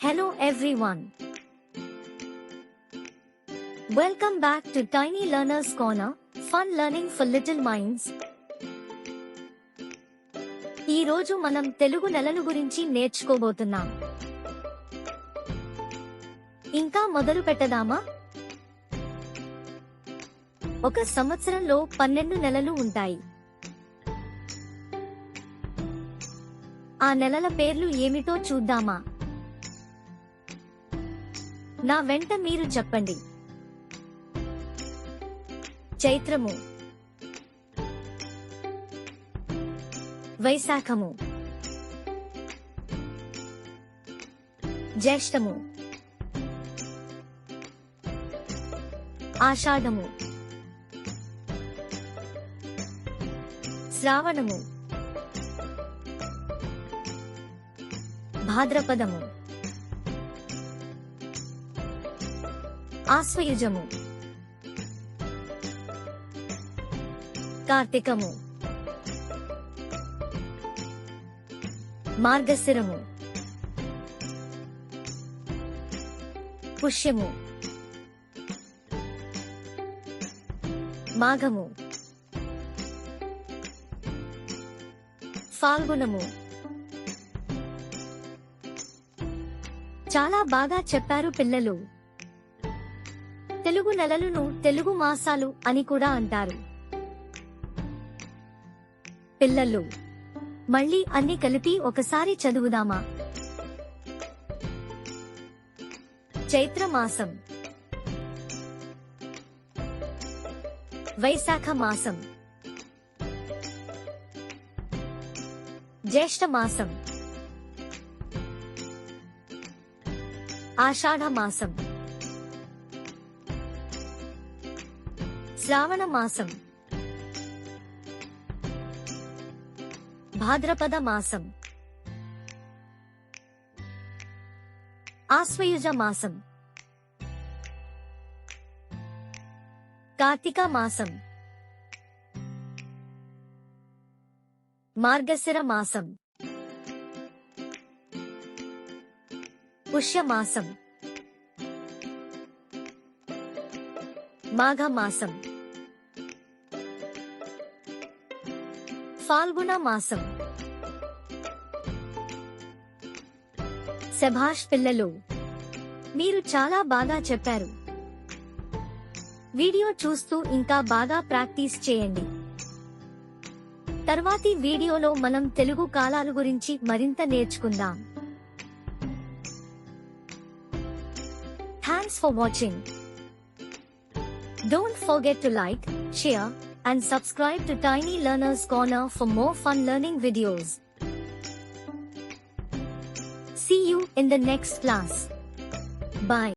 Hello everyone. Welcome back to Tiny Learner's Corner, fun learning for little minds. ఈ రోజు మనం తెలుగు నెలలు గురించి నేర్చుకోబోతున్నాం. ఇంకా మొదలు పెట్టదామా? ఒక సంవత్సరంలో 12 నెలలు ఉంటాయి. ఆ నెలల పేర్లు ఏమిటో చూద్దామా? నా వెంట మీరు చెప్పండి. చైత్రము, వైశాఖము, జ్యేష్ఠము, ఆషాఢము, శ్రావణము, భాద్రపదము, ఆశ్వయుజము, కార్తీకము, మార్గశిరము, పుష్యము, మాఘము, ఫాల్గుణము. చాలా బాగా చెప్పారు పిల్లలు. తెలుగు నెలలను తెలుగు మాసాలు అని కూడా అంటారు. పిల్లలు, మళ్ళీ అన్ని కలిపి ఒకసారి చదువుదామా? చైత్ర మాసం, వైశాఖ మాసం, జ్యేష్ఠ మాసం, ఆషాఢ మాసం, శ్రావణ మాసం, భాద్రపద మాసం, ఆశ్వయుజ మాసం, కార్తీక మాసం, మార్గశిర మాసం, పుష్య మాసం, మాఘ మాసం, ఫాల్గుణ మాసం. శభాష్ పిల్లలు, మీరు చాలా బాగా చెప్పారు. వీడియో చూస్తూ ఇంకా బాగా ప్రాక్టీస్ చేయండి. తర్వాతి వీడియోలో మనం తెలుగు కాలాలు గురించి మరింత నేర్చుకుందాం. Thanks for watching. Don't forget to like, share, and subscribe to Tiny Learner's Corner for more fun learning videos. See you in the next class. Bye.